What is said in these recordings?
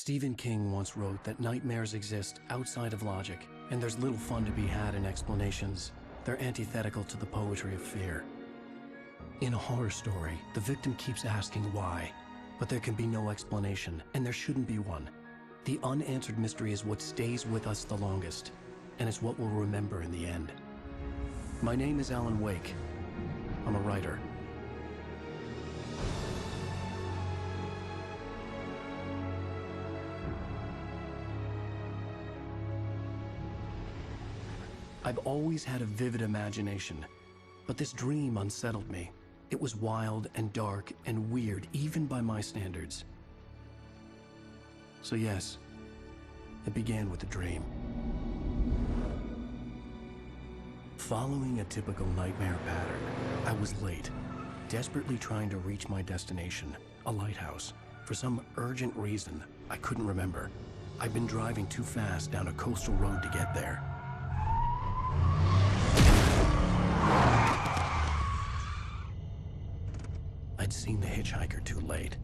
Stephen King once wrote that nightmares exist outside of logic, and there's little fun to be had in explanations. They're antithetical to the poetry of fear. In a horror story, the victim keeps asking why, but there can be no explanation, and there shouldn't be one. The unanswered mystery is what stays with us the longest, and it's what we'll remember in the end. My name is Alan Wake. I'm a writer. I've always had a vivid imagination, but this dream unsettled me. It was wild and dark and weird, even by my standards. So yes, it began with a dream. Following a typical nightmare pattern, I was late, desperately trying to reach my destination, a lighthouse. For some urgent reason, I couldn't remember. I'd been driving too fast down a coastal road to get there. I'd seen the hitchhiker too late.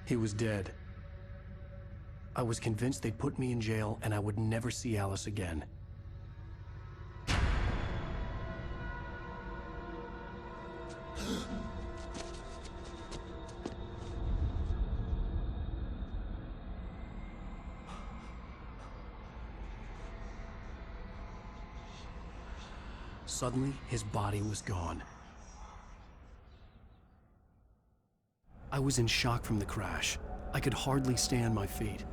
He was dead. I was convinced they'd put me in jail and I would never see Alice again. Suddenly, his body was gone. I was in shock from the crash. I could hardly stay on my feet.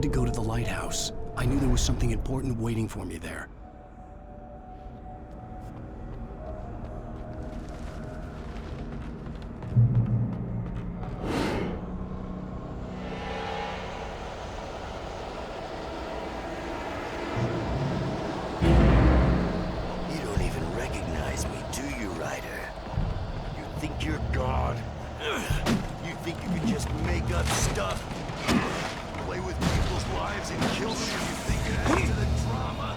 To go to the lighthouse. I knew there was something important waiting for me there. You don't even recognize me, do you, Ryder? You think you're God? You think you can just make up stuff? Play with people's lives and kill them if you think it adds to the drama.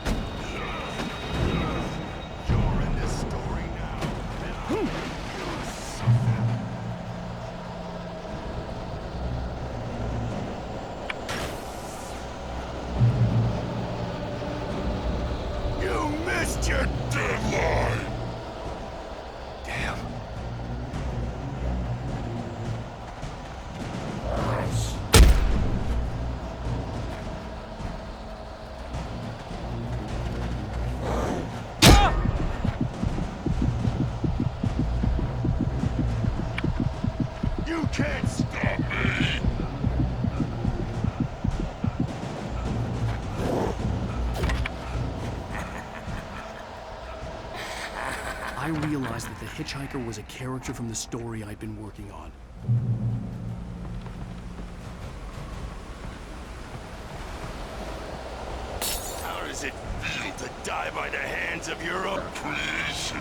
You're in this story now, and I'm gonna kill something. You missed your deadline! Damn. You can't stop me! I realized that the hitchhiker was a character from the story I'd been working on. How does it feel to die by the hands of your own? Please.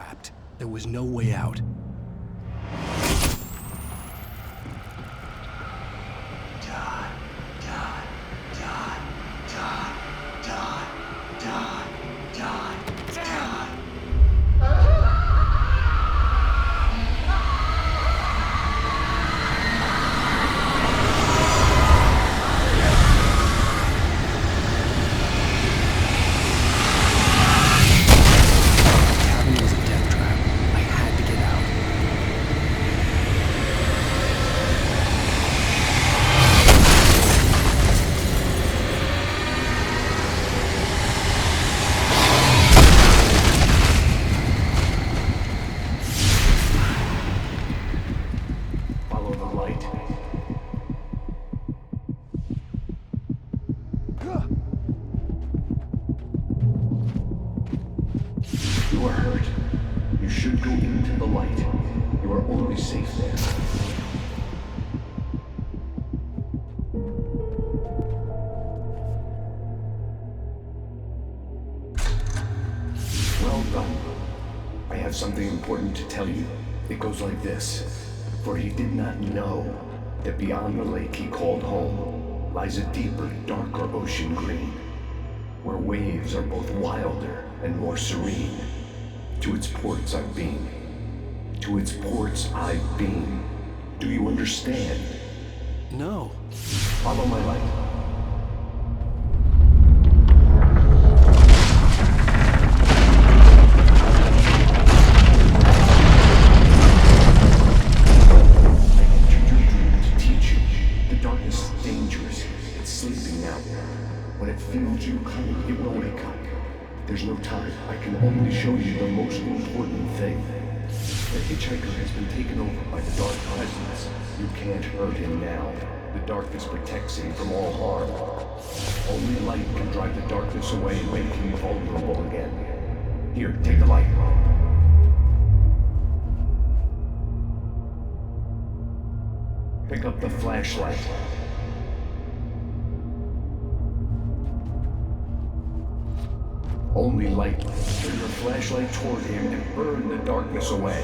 trapped. There was no way out. You are hurt. You should go into the light. You are only safe there. Well done. I have something important to tell you. It goes like this. For he did not know that beyond the lake he called home lies a deeper, darker ocean green, where waves are both wilder and more serene. To its ports I've been. To its ports I've been. Do you understand? No. Follow my light. I entered your dream to teach you. The darkness is dangerous. It's sleeping now. When it feels you coming, it will wake up. There's no time. I can only show you the most important thing. The hitchhiker has been taken over by the dark presence. You can't hurt him now. The darkness protects him from all harm. Only light can drive the darkness away and make him vulnerable again. Here, take the light. Pick up the flashlight. Only light. Turn your flashlight toward him and burn the darkness away.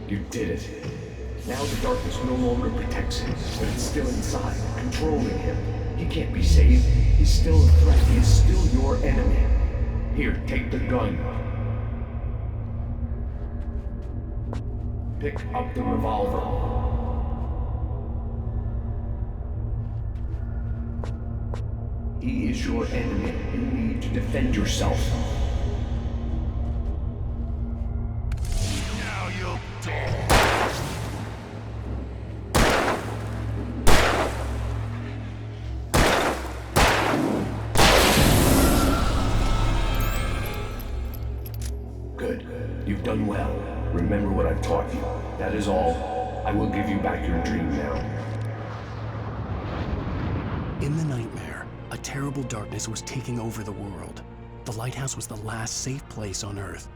You did it. Now the darkness no longer protects him, but it's still inside, controlling him. He can't be saved. He's still a threat. He is still your enemy. Here, take the gun. Pick up the revolver. He is your enemy. You need to defend yourself. Now you'll die. Good. You've done well. Remember what I've taught you. That is all. I will give you back your dream now. In the nightmare, a terrible darkness was taking over the world. The lighthouse was the last safe place on Earth.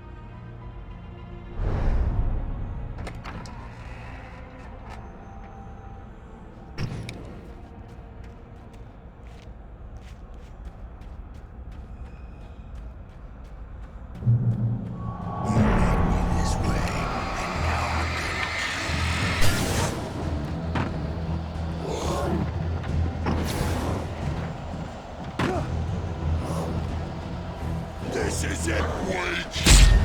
This is it, Wake!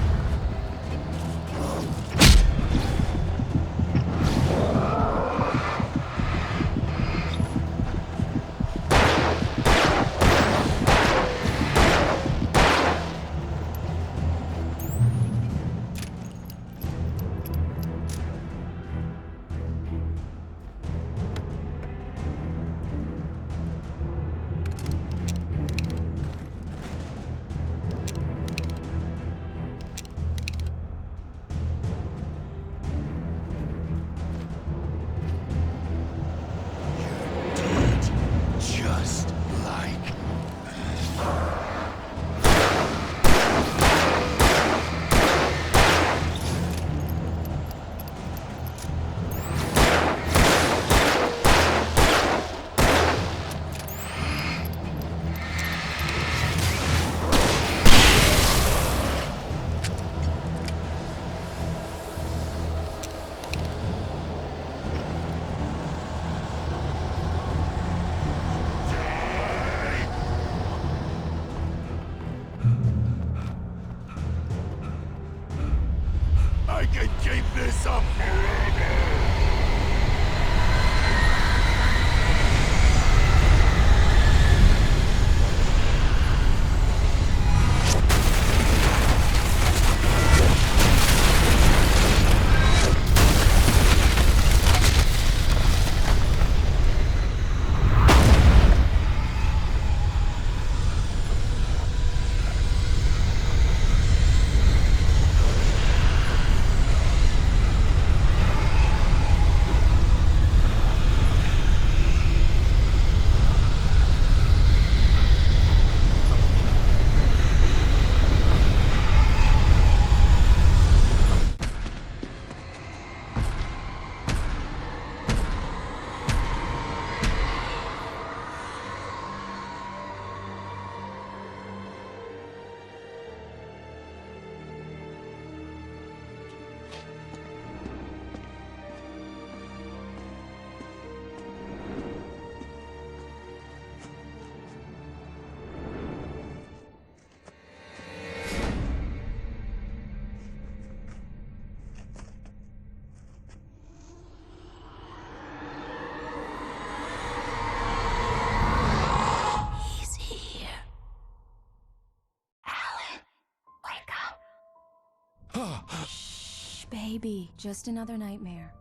Baby, just another nightmare.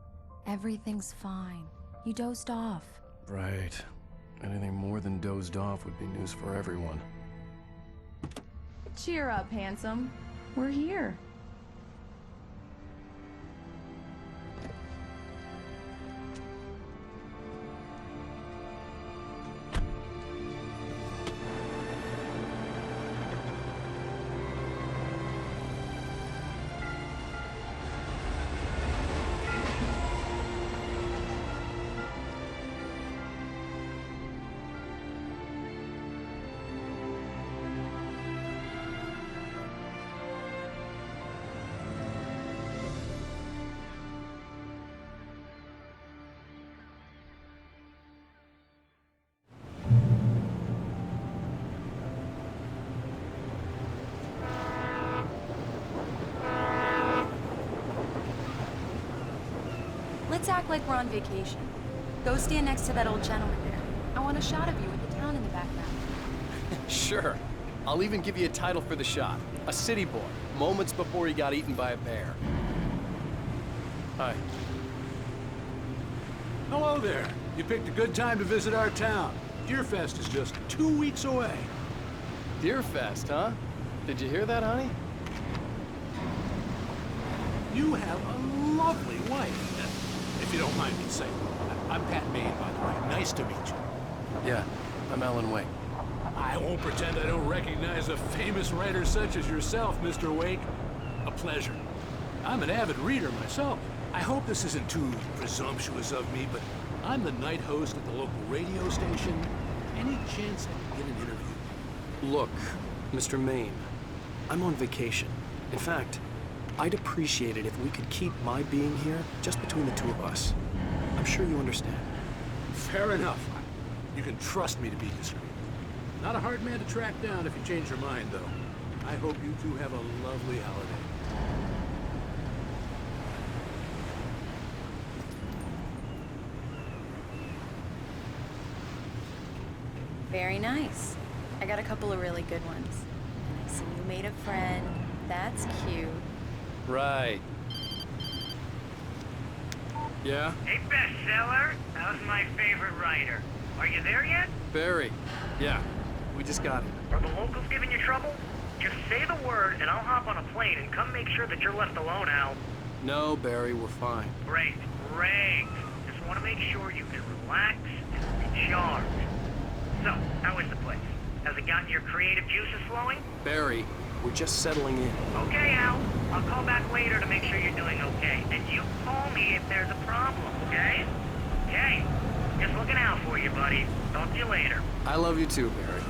Everything's fine. You dozed off. Right. Anything more than dozed off would be news for everyone. Cheer up, handsome. We're here. Let's act like we're on vacation. Go stand next to that old gentleman there. I want a shot of you with the town in the background. Sure. I'll even give you a title for the shot. A city boy, moments before he got eaten by a bear. Hi. Hello there. You picked a good time to visit our town. Deerfest is just 2 weeks away. Deerfest, huh? Did you hear that, honey? You have a lovely wife, if you don't mind me saying. I'm Pat Maine, by the way. Nice to meet you. Yeah, I'm Alan Wake. I won't pretend I don't recognize a famous writer such as yourself, Mr. Wake. A pleasure. I'm an avid reader myself. I hope this isn't too presumptuous of me, but I'm the night host at the local radio station. Any chance I can get an interview? Look, Mr. Maine, I'm on vacation. In fact, I'd appreciate it if we could keep my being here just between the two of us. I'm sure you understand. Fair enough. You can trust me to be discreet. Not a hard man to track down if you change your mind, though. I hope you two have a lovely holiday. Very nice. I got a couple of really good ones. And I see you made a friend. That's cute. Right. Yeah? Hey, bestseller, how's my favorite writer? Are you there yet? Barry. Yeah. We just got it. Are the locals giving you trouble? Just say the word and I'll hop on a plane and come make sure that you're left alone, Al. No, Barry, we're fine. Great, great. Just want to make sure you can relax and recharge. So, how is the place? Has it gotten your creative juices flowing? Barry, we're just settling in. Okay, Al. I'll call back later to make sure you're doing okay. And you call me if there's a problem, okay? Okay. Just looking out for you, buddy. Talk to you later. I love you too, Barry.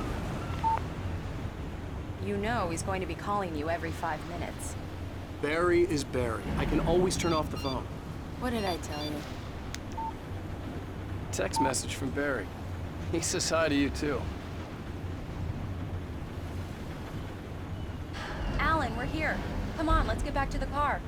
You know he's going to be calling you every 5 minutes. Barry is Barry. I can always turn off the phone. What did I tell you? Text message from Barry. He says hi to you too. Alan, we're here. Come on, let's get back to the car.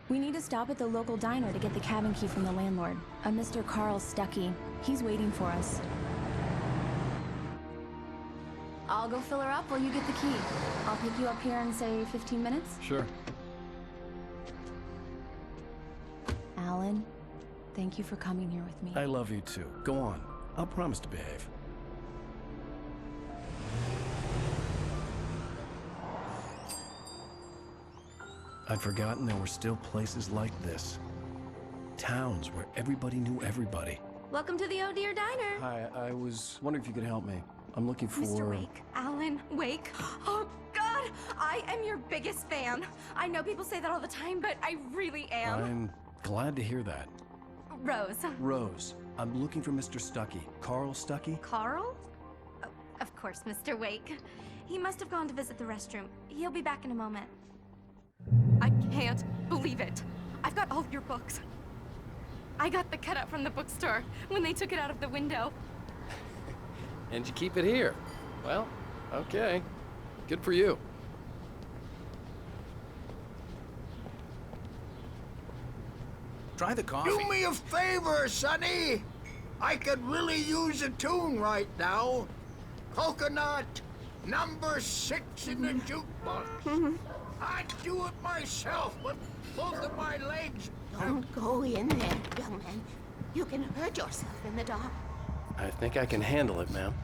We need to stop at the local diner to get the cabin key from the landlord, a Mr. Carl Stuckey. He's waiting for us. I'll go fill her up while you get the key. I'll pick you up here in, say, 15 minutes? Sure. Alan, thank you for coming here with me. I love you too. Go on. I'll promise to behave. I'd forgotten there were still places like this. Towns where everybody knew everybody. Welcome to the Oh Dear Diner. Hi, I was wondering if you could help me. I'm looking for... Mr. Wake. Alan Wake. Oh, God! I am your biggest fan. I know people say that all the time, but I really am. I'm glad to hear that. Rose. Rose, I'm looking for Mr. Stuckey. Carl Stuckey? Carl? Oh, of course, Mr. Wake. He must have gone to visit the restroom. He'll be back in a moment. I can't believe it. I've got all your books. I got the cutout from the bookstore when they took it out of the window. And you keep it here. Well, okay. Good for you. Try the coffee. Do me a favor, Sonny. I could really use a tune right now. Coconut, number 6 in the jukebox. I'd do it myself, but both of my legs... Don't go in there, young man. You can hurt yourself in the dark. I think I can handle it, ma'am.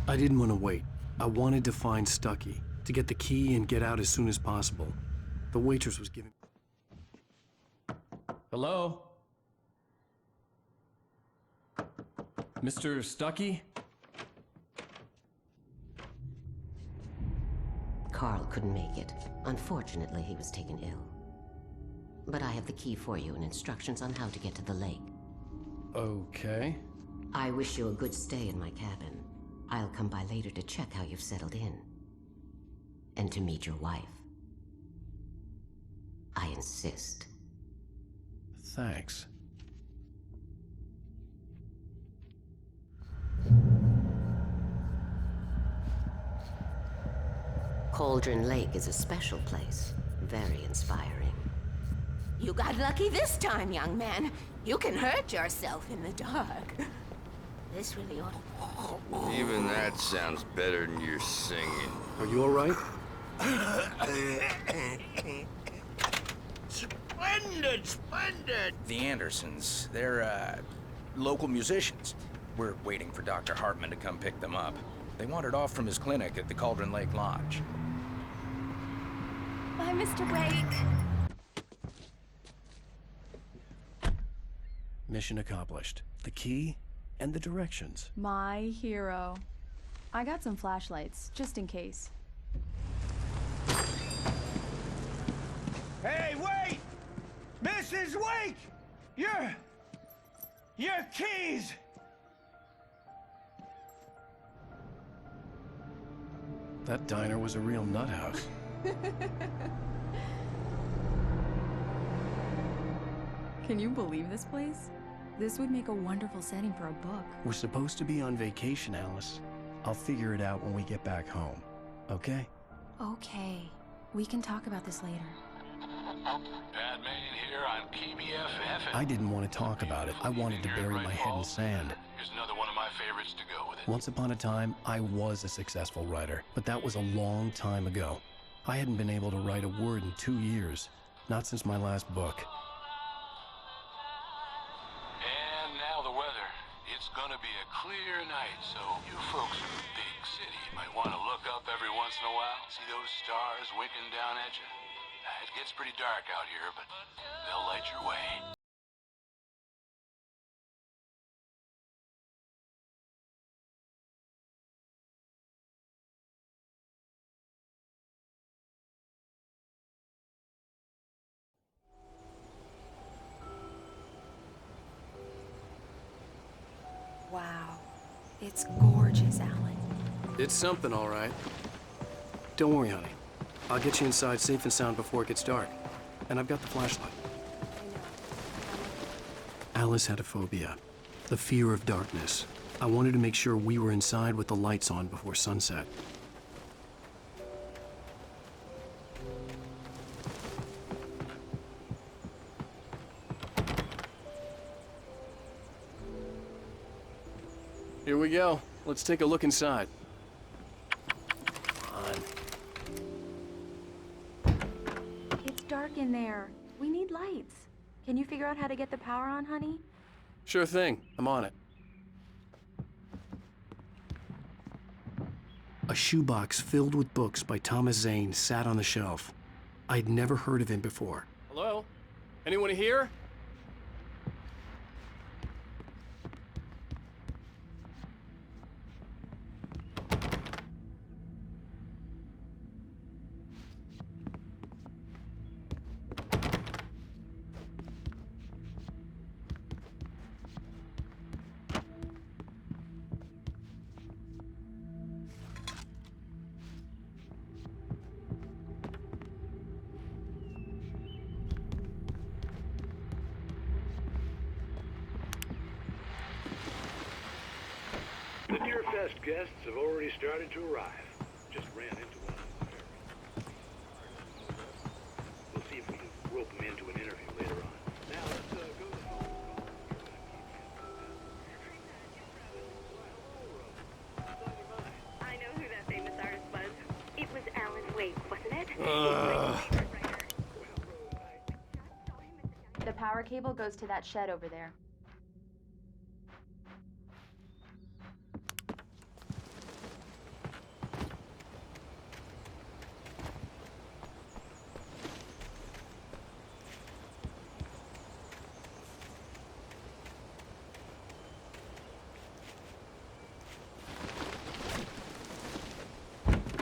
I didn't want to wait. I wanted to find Stucky, to get the key and get out as soon as possible. The waitress was giving... Hello? Mr. Stucky? Carl couldn't make it. Unfortunately, he was taken ill. But I have the key for you and instructions on how to get to the lake. Okay. I wish you a good stay in my cabin. I'll come by later to check how you've settled in. And to meet your wife. I insist. Thanks. Cauldron Lake is a special place. Very inspiring. You got lucky this time, young man. You can hurt yourself in the dark. This really ought to... Even that sounds better than your singing. Are you all right? Splendid, splendid! The Andersons, they're, local musicians. We're waiting for Dr. Hartman to come pick them up. They wandered off from his clinic at the Cauldron Lake Lodge. Bye, Mr. Wake. Mission accomplished. The key and the directions. My hero. I got some flashlights, just in case. Hey, wait! Mrs. Wake! Your keys! That diner was a real nut house. Can you believe this place? This would make a wonderful setting for a book. We're supposed to be on vacation, Alice. I'll figure it out when we get back home. Okay? Okay. We can talk about this later. Bad man here on KBFF. I didn't want to talk about it. I wanted to bury my head in sand. Here's another one of my favorites to go with it. Once upon a time, I was a successful writer, but that was a long time ago. I hadn't been able to write a word in 2 years. Not since my last book. And now the weather. It's gonna be a clear night, so you folks in the big city might want to look up every once in a while. See those stars winking down at you? It gets pretty dark out here, but they'll light your way. Wow. It's gorgeous, Alan. It's something, all right. Don't worry, honey. I'll get you inside safe and sound before it gets dark. And I've got the flashlight. Alice had a phobia. The fear of darkness. I wanted to make sure we were inside with the lights on before sunset. Here we go. Let's take a look inside. It's dark in there. We need lights. Can you figure out how to get the power on, honey? Sure thing. I'm on it. A shoebox filled with books by Thomas Zane sat on the shelf. I'd never heard of him before. Hello? Anyone here? The Deer Fest guests have already started to arrive. Just ran into one on the ferry. We'll see if we can rope them into an interview later on. Now let's go to The power cable goes to that shed over there.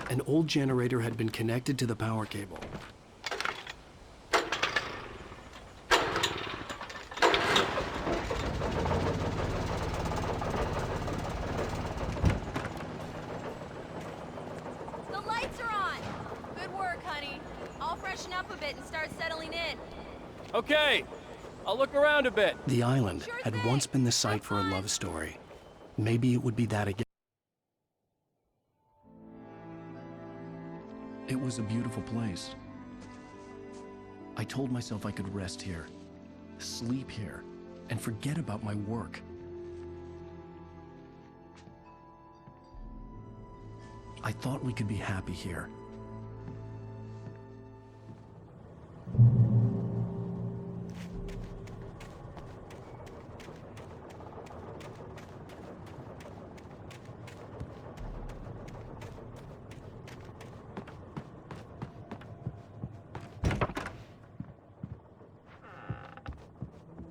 An old generator had been connected to the power cable. The lights are on! Good work, honey. I'll freshen up a bit and start settling in. Okay, I'll look around a bit. The island Sure had thing. once been the site for a love story. Maybe it would be that again. It was a beautiful place. I told myself I could rest here, sleep here, and forget about my work. I thought we could be happy here.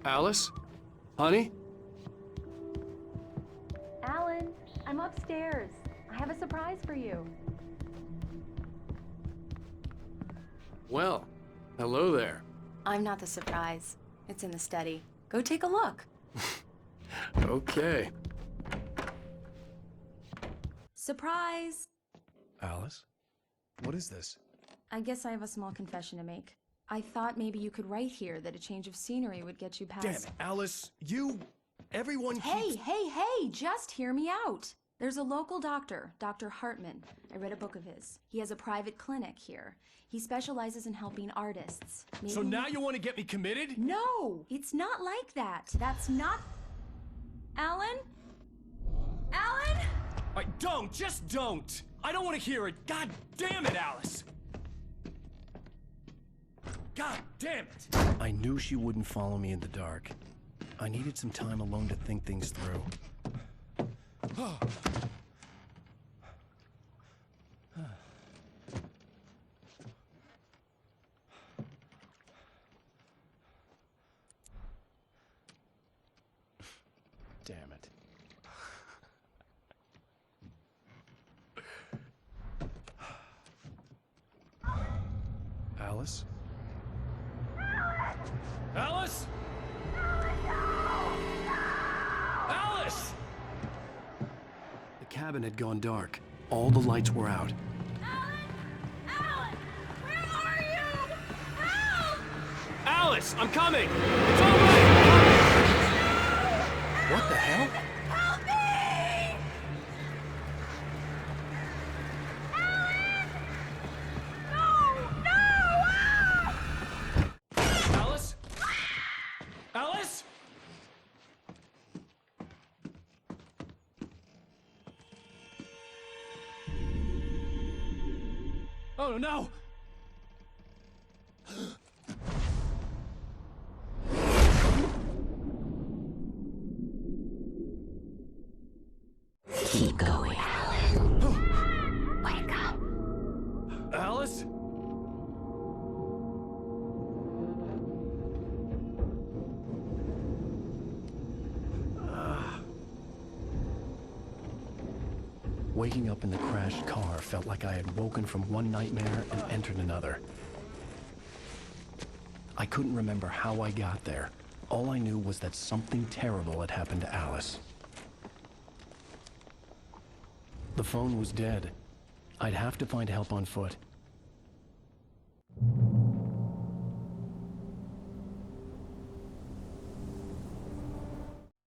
Alice? Honey? Alan, I'm upstairs. I have a surprise for you. Well, hello there. I'm not the surprise. It's in the study. Go take a look. Okay. Surprise! Alice? What is this? I guess I have a small confession to make. I thought maybe you could write here that a change of scenery would get you past... Damn it, Alice, everyone Hey, just hear me out. There's a local doctor, Dr. Hartman. I read a book of his. He has a private clinic here. He specializes in helping artists. Maybe... So now you want to get me committed? No, it's not like that. That's not... Alan? Alan? Just don't! I don't want to hear it. God damn it, Alice! God damn it! I knew she wouldn't follow me in the dark. I needed some time alone to think things through. Damn it. Alice? Alice? Alice! The cabin had gone dark. All the lights were out. Alan! Where are you? Help! Alice, I'm coming! It's all right! What the hell? Help me! Alan! No! Alice? Alice? Oh no! Keep going, Alan. Wake up. Alice? Waking up in the crashed car felt like I had woken from one nightmare and entered another. I couldn't remember how I got there. All I knew was that something terrible had happened to Alice. The phone was dead. I'd have to find help on foot.